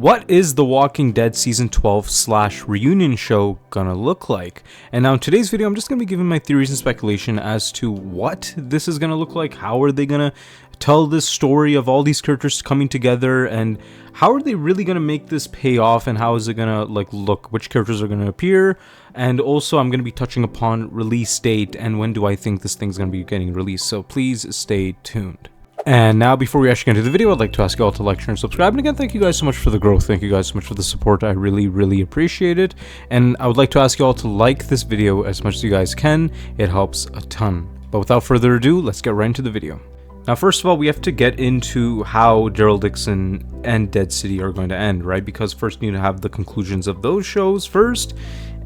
What is The Walking Dead Season 12 / reunion show gonna look like? And now in today's video, I'm just gonna be giving my theories and speculation as to what this is gonna look like. How are they gonna tell this story of all these characters coming together, and how are they really gonna make this pay off, and how is it gonna look, which characters are gonna appear? And also I'm gonna be touching upon release date and when do I think this thing's gonna be getting released, so please stay tuned. And now, before we actually get into the video, I'd like to ask you all to like, share, and subscribe. And again, thank you guys so much for the growth. Thank you guys so much for the support. I really appreciate it. And I would like to ask you all to like this video as much as you guys can. It helps a ton. But without further ado, let's get right into the video. Now, first of all, we have to get into how Daryl Dixon and Dead City are going to end, right? Because first you need to have the conclusions of those shows first,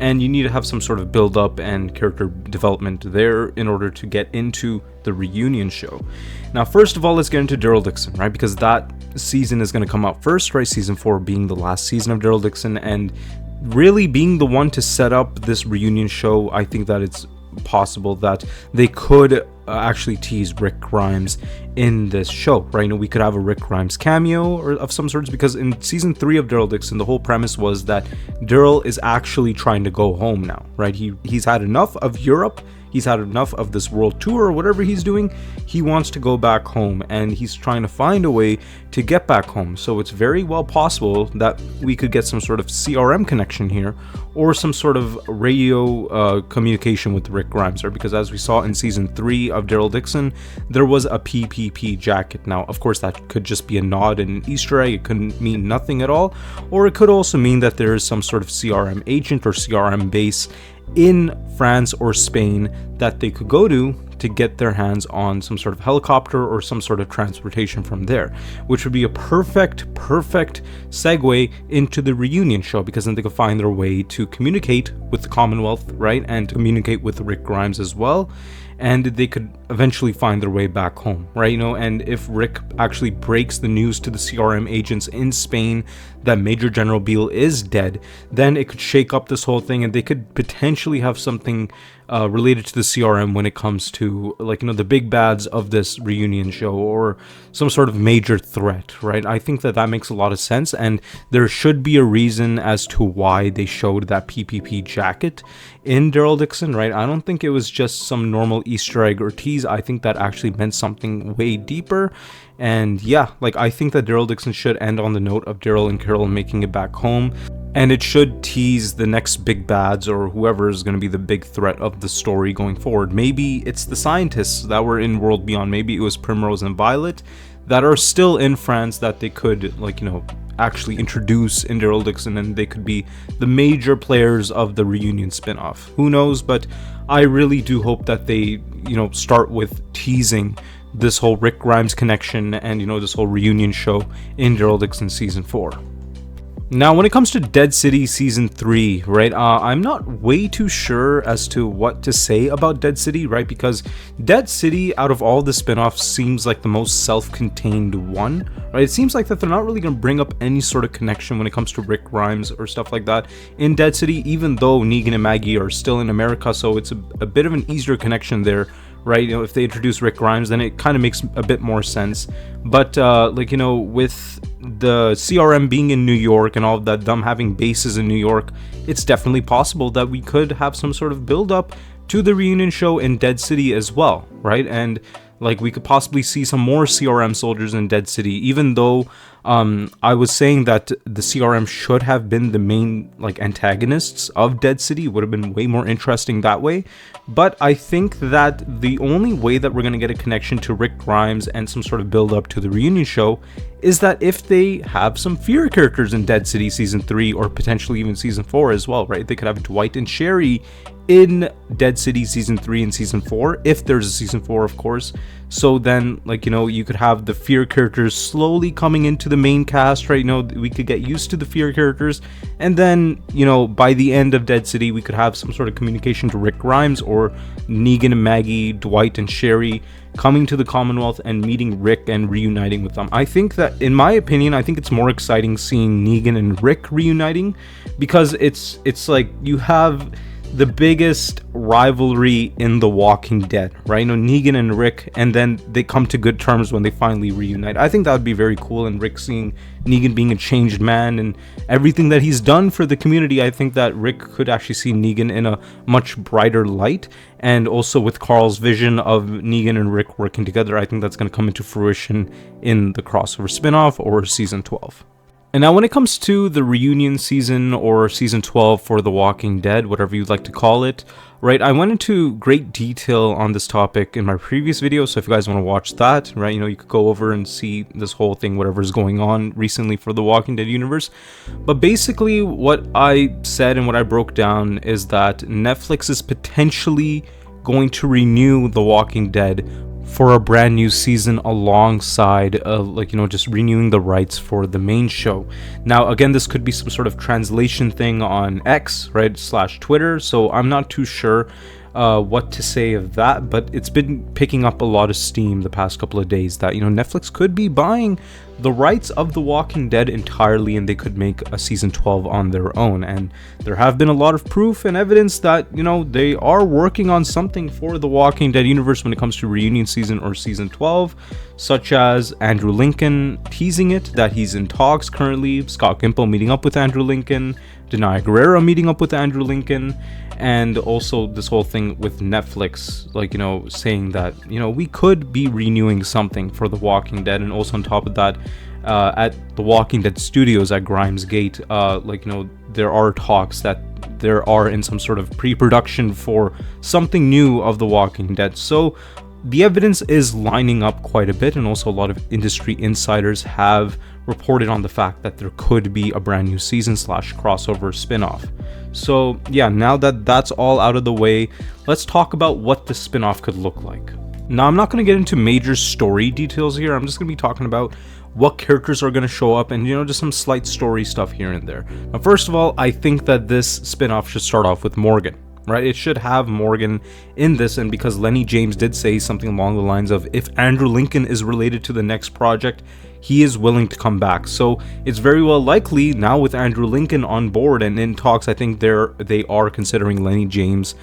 and you need to have some sort of build-up and character development there in order to get into the reunion show. Now, first of all, let's get into Daryl Dixon, right? Because that season is going to come out first, right? Season 4 being the last season of Daryl Dixon, and really being the one to set up this reunion show. I think that it's possible that they could actually tease Rick Grimes in this show, right? You know, we could have a Rick Grimes cameo or of some sorts, because in season 3 of Daryl Dixon, the whole premise was that Daryl is actually trying to go home now, right? He's had enough of Europe. He's had enough of this world tour or whatever he's doing. He wants to go back home, and he's trying to find a way to get back home. So it's very well possible that we could get some sort of CRM connection here, or some sort of radio communication with Rick Grimes, right? Because as we saw in season 3 of Daryl Dixon, there was a PPP jacket. Now, of course, that could just be a nod and an Easter egg. It couldn't mean nothing at all, or it could also mean that there is some sort of CRM agent or CRM base in France or Spain that they could go to get their hands on some sort of helicopter or some sort of transportation from there, which would be a perfect segue into the reunion show, because then they could find their way to communicate with the Commonwealth, right, and communicate with Rick Grimes as well, and they could eventually find their way back home, right? You know, and if Rick actually breaks the news to the CRM agents in Spain that Major General Beale is dead, then it could shake up this whole thing, and they could potentially have something related to the CRM when it comes to, like, you know, the big bads of this reunion show, or some sort of major threat, right? I think that makes a lot of sense, and there should be a reason as to why they showed that PPP jacket in Daryl Dixon, right? I don't think it was just some normal Easter egg or tease. I think that actually meant something way deeper. And yeah, like, I think that Daryl Dixon should end on the note of Daryl and Carol making it back home, and it should tease the next big bads or whoever is going to be the big threat of the story going forward. Maybe it's the scientists that were in World Beyond. Maybe it was Primrose and Violet that are still in France that they could, like, you know, actually introduce in Daryl Dixon, and they could be the major players of the reunion spin-off. Who knows? But I really do hope that they, you know, start with teasing this whole Rick Grimes connection and, you know, this whole reunion show in Daryl Dixon season 4. Now, when it comes to Dead City Season 3, right, I'm not way too sure as to what to say about Dead City, right, because Dead City, out of all the spin-offs, seems like the most self-contained one, right? It seems like that they're not really going to bring up any sort of connection when it comes to Rick Grimes or stuff like that in Dead City, even though Negan and Maggie are still in America, so it's a bit of an easier connection there, right? You know, if they introduce Rick Grimes, then it kind of makes a bit more sense. But like, you know, with the CRM being in New York and all of that, them having bases in New York, it's definitely possible that we could have some sort of build up to the reunion show in Dead City as well, right? And like, we could possibly see some more CRM soldiers in Dead City, even though I was saying that the CRM should have been the main, like, antagonists of Dead City. It would have been way more interesting that way. But I think that the only way that we're going to get a connection to Rick Grimes and some sort of build up to the reunion show is that if they have some fear characters in Dead City Season 3, or potentially even Season 4 as well, right? They could have Dwight and Sherry in Dead City Season 3 and Season 4, if there's a Season 4, of course. So then, like, you know, you could have the fear characters slowly coming into the main cast, right? You know, we could get used to the fear characters, and then, you know, by the end of Dead City, we could have some sort of communication to Rick Grimes, or Negan and Maggie, Dwight and Sherry coming to the Commonwealth and meeting Rick and reuniting with them. I think that, in my opinion, I think it's more exciting seeing Negan and Rick reuniting, because it's like you have the biggest rivalry in The Walking Dead, right? You know, Negan and Rick, and then they come to good terms when they finally reunite. I think that would be very cool, and Rick seeing Negan being a changed man and everything that he's done for the community. I think that Rick could actually see Negan in a much brighter light, and also with Carl's vision of Negan and Rick working together, I think that's going to come into fruition in the crossover spinoff or season 12. And now when it comes to the reunion season or season 12 for The Walking Dead, whatever you'd like to call it, right, I went into great detail on this topic in my previous video, so if you guys want to watch that, right, you know, you could go over and see this whole thing, whatever's going on recently for The Walking Dead universe. But basically what I said and what I broke down is that Netflix is potentially going to renew The Walking Dead for a brand new season alongside just renewing the rights for the main show. Now again, this could be some sort of translation thing on X, right, / Twitter, so I'm not too sure what to say of that, but it's been picking up a lot of steam the past couple of days that, you know, Netflix could be buying the rights of The Walking Dead entirely, and they could make a season 12 on their own. And there have been a lot of proof and evidence that, you know, they are working on something for The Walking Dead universe when it comes to reunion season or season 12, such as Andrew Lincoln teasing it that he's in talks currently, Scott Gimple meeting up with Andrew Lincoln, Denai Guerrero meeting up with Andrew Lincoln, and also this whole thing with Netflix, like, you know, saying that, you know, we could be renewing something for The Walking Dead. And also on top of that, at The Walking Dead Studios at Grimes Gate, like, you know, there are talks that there are in some sort of pre-production for something new of The Walking Dead. So the evidence is lining up quite a bit, and also a lot of industry insiders have reported on the fact that there could be a brand new season / crossover spinoff. So yeah, now that that's all out of the way, let's talk about what the spinoff could look like. Now, I'm not going to get into major story details here. I'm just going to be talking about what characters are going to show up and, you know, just some slight story stuff here and there. Now, first of all, I think that this spinoff should start off with Morgan. Right, it should have Morgan in this, and because Lenny James did say something along the lines of, if Andrew Lincoln is related to the next project, he is willing to come back. So it's very well likely now with Andrew Lincoln on board and in talks, I think they are considering Lenny James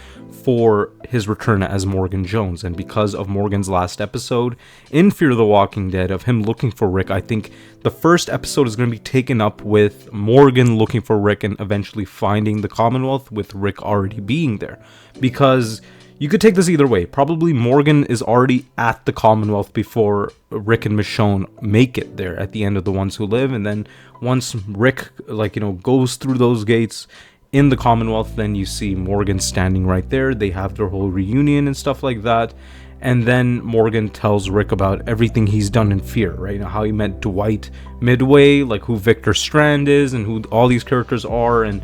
for his return as Morgan Jones. And because of Morgan's last episode in Fear the Walking Dead of him looking for Rick, I think the first episode is going to be taken up with Morgan looking for Rick and eventually finding the Commonwealth with Rick already being there. Because you could take this either way. Probably Morgan is already at the Commonwealth before Rick and Michonne make it there at the end of The Ones Who Live. And then once Rick, like, you know, goes through those gates in the Commonwealth, then you see Morgan standing right there. They have their whole reunion and stuff like that. And then Morgan tells Rick about everything he's done in Fear, right? You know, how he met Dwight midway, like who Victor Strand is and who all these characters are, and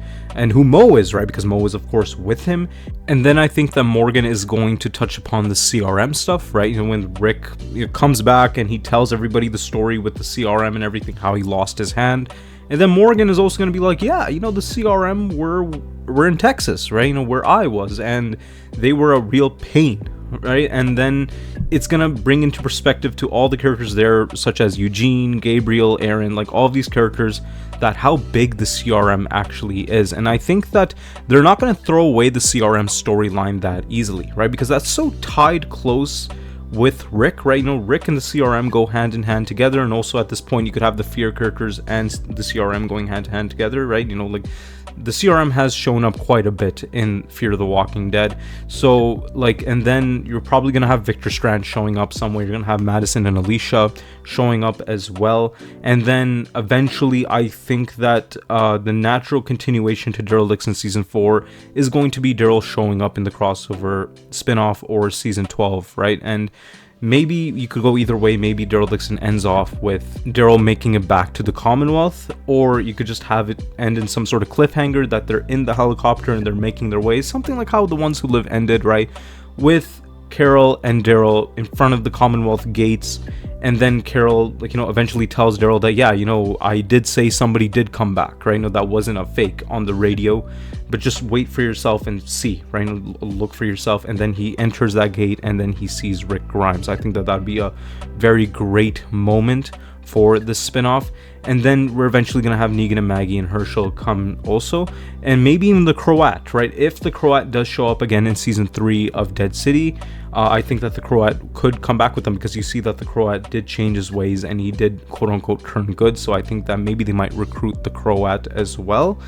who Mo is, right? Because Mo is, of course, with him. And then I think that Morgan is going to touch upon the CRM stuff, right? You know, when Rick, you know, comes back and he tells everybody the story with the CRM and everything, how he lost his hand. And then Morgan is also going to be like, yeah, you know, the CRM were in Texas, right? You know, where I was, and they were a real pain, right? And then it's gonna bring into perspective to all the characters there, such as Eugene, Gabriel, Aaron, like all of these characters, that how big the CRM actually is. And I think that they're not gonna throw away the CRM storyline that easily, right? Because that's so tied close with Rick, right? You know, Rick and the CRM go hand in hand together, and also at this point you could have the Fear characters and the CRM going hand in hand together, right? You know, like the CRM has shown up quite a bit in Fear the Walking Dead. So, like, and then you're probably going to have Victor Strand showing up somewhere. You're going to have Madison and Alicia showing up as well. And then eventually, I think that the natural continuation to Daryl Dixon Season 4 is going to be Daryl showing up in the crossover spinoff or Season 12, right? And maybe you could go either way. Maybe Daryl Dixon ends off with Daryl making it back to the Commonwealth, or you could just have it end in some sort of cliffhanger that they're in the helicopter and they're making their way. Something like how The Ones Who Live ended, right? With Carol and Daryl in front of the Commonwealth gates, and then Carol, like, you know, eventually tells Daryl that, yeah, you know, I did say somebody did come back, right? No, that wasn't a fake on the radio, but just wait for yourself and see, right? Look for yourself. And then he enters that gate and then he sees Rick Grimes. I think that that'd be a very great moment for this spin-off. And then we're eventually going to have Negan and Maggie and Herschel come also, and maybe even the Croat, right? If the Croat does show up again in season 3 of Dead City, I think that the Croat could come back with them, because you see that the Croat did change his ways and he did quote-unquote turn good. So I think that maybe they might recruit the Croat as well.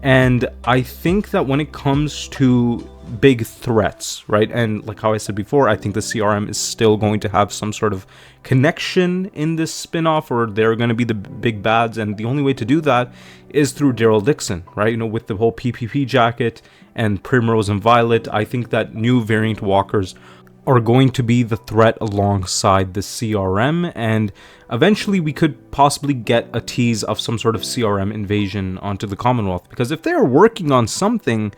And I think that when it comes to big threats, right, and like how I said before, I think the CRM is still going to have some sort of connection in this spin-off, or they're going to be the big bads, and the only way to do that is through Daryl Dixon, right? You know, with the whole PPP jacket and Primrose and Violet, I think that new variant walkers are going to be the threat alongside the CRM, and eventually we could possibly get a tease of some sort of CRM invasion onto the Commonwealth, because if they're working on something,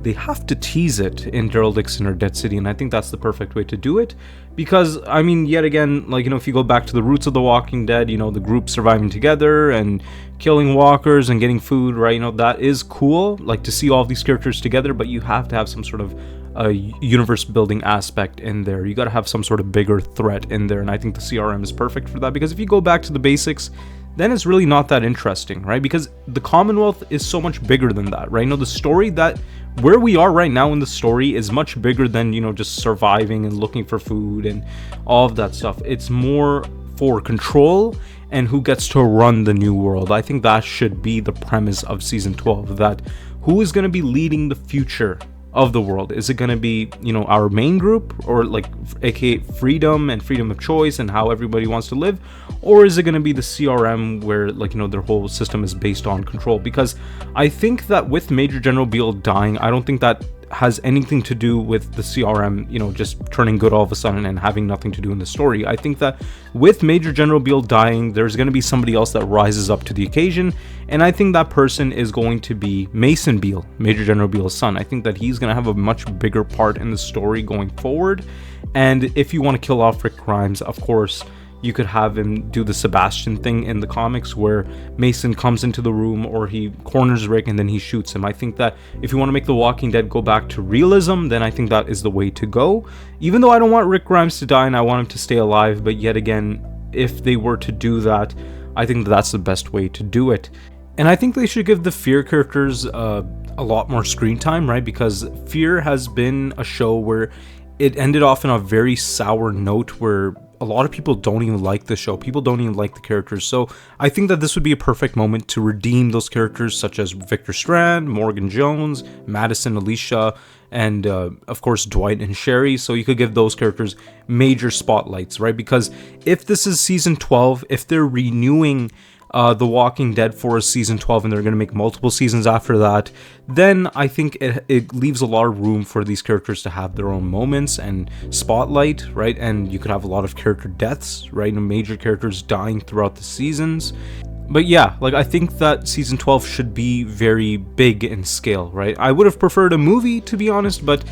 they have to tease it in Daryl Dixon or Dead City, and I think that's the perfect way to do it. Because, I mean, yet again, like, you know, if you go back to the roots of The Walking Dead, you know, the group surviving together and killing walkers and getting food, right, you know, that is cool, like, to see all of these characters together, but you have to have some sort of a universe building aspect in there. You got to have some sort of bigger threat in there, and I think the CRM is perfect for that, because if you go back to the basics, then it's really not that interesting, right? Because the Commonwealth is so much bigger than that, right? You know, the story that where we are right now in the story is much bigger than, you know, just surviving and looking for food and all of that stuff. It's more for control and who gets to run the new world. I think that should be the premise of season 12, that who is going to be leading the future of the world. Is it going to be, you know, our main group, or like aka freedom and freedom of choice and how everybody wants to live, or is it going to be the CRM where, like, you know, their whole system is based on control? Because I think that with Major General Beale dying, I don't think that has anything to do with the CRM, you know, just turning good all of a sudden and having nothing to do in the story. I think that with Major General Beale dying, there's going to be somebody else that rises up to the occasion, and I think that person is going to be Mason Beale, Major General Beale's son. I think that he's going to have a much bigger part in the story going forward, and if you want to kill off Rick Grimes, of course, you could have him do the Sebastian thing in the comics where Mason comes into the room or he corners Rick and then he shoots him. I think that if you want to make The Walking Dead go back to realism, then I think that is the way to go. Even though I don't want Rick Grimes to die and I want him to stay alive, but yet again, if they were to do that, I think that that's the best way to do it. And I think they should give the Fear characters a lot more screen time, right? Because Fear has been a show where it ended off in a very sour note where a lot of people don't even like the show. People don't even like the characters. So I think that this would be a perfect moment to redeem those characters such as Victor Strand, Morgan Jones, Madison, Alicia, and of course Dwight and Sherry. So you could give those characters major spotlights, right? Because if this is season 12, if they're renewing The Walking Dead for season 12 and they're going to make multiple seasons after that, then I think it leaves a lot of room for these characters to have their own moments and spotlight, right? And you could have a lot of character deaths, right? And major characters dying throughout the seasons. But yeah, like, I think that season 12 should be very big in scale, right? I would have preferred a movie, to be honest, but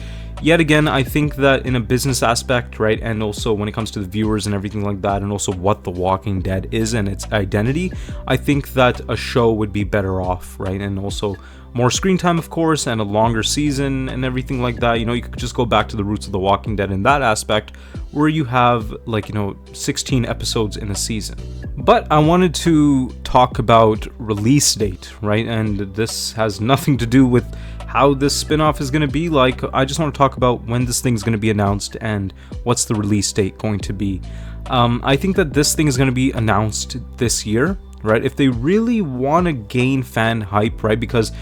yet again, I think that in a business aspect, right, and also when it comes to the viewers and everything like that, and also what The Walking Dead is and its identity, I think that a show would be better off, right? And also more screen time, of course, and a longer season and everything like that. You know, you could just go back to the roots of The Walking Dead in that aspect, where you have, like, you know, 16 episodes in a season. But I wanted to talk about release date, right? And this has nothing to do with how this spin-off is going to be. Like, I just want to talk about when this thing is going to be announced and what's the release date going to be. I think that this thing is going to be announced this year, right? If they really want to gain fan hype, right? Because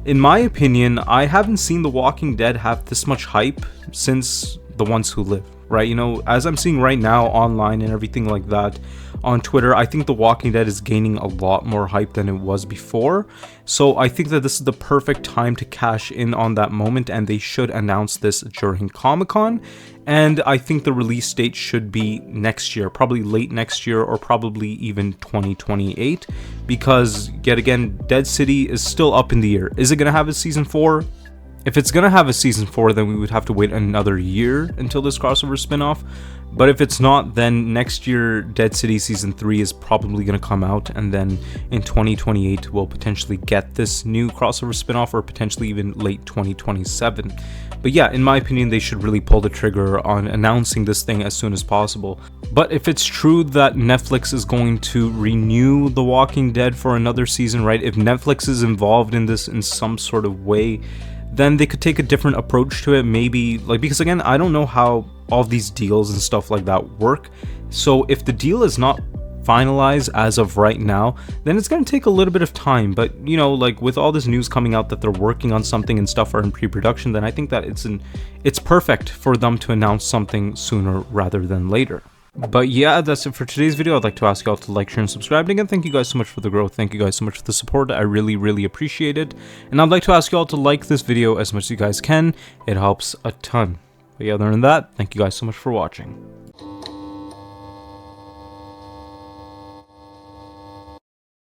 in my opinion, I haven't seen The Walking Dead have this much hype since The Ones Who Live, right? You know, as I'm seeing right now online and everything like that on Twitter, I think The Walking Dead is gaining a lot more hype than it was before. So I think that this is the perfect time to cash in on that moment, and they should announce this during Comic-Con. And I think the release date should be next year, probably late next year, or probably even 2028, because yet again, Dead City is still up in the air. Is it going to have a season 4? If it's going to have a season 4, then we would have to wait another year until this crossover spin-off. But if it's not, then next year Dead City season 3 is probably going to come out, and then in 2028 we'll potentially get this new crossover spin-off, or potentially even late 2027. But yeah, in my opinion, they should really pull the trigger on announcing this thing as soon as possible. But if it's true that Netflix is going to renew The Walking Dead for another season, right? If Netflix is involved in this in some sort of way, then they could take a different approach to it. Maybe, like, because again, I don't know how all of these deals and stuff like that work. So if the deal is not finalized as of right now, then it's going to take a little bit of time. But you know, like with all this news coming out that they're working on something and stuff are in pre-production, then I think that it's perfect for them to announce something sooner rather than later. But yeah, that's it for today's video. I'd like to ask y'all to like, share, and subscribe. And again, thank you guys so much for the growth. Thank you guys so much for the support. I really appreciate it. And I'd like to ask y'all to like this video as much as you guys can. It helps a ton. But yeah, other than that, thank you guys so much for watching.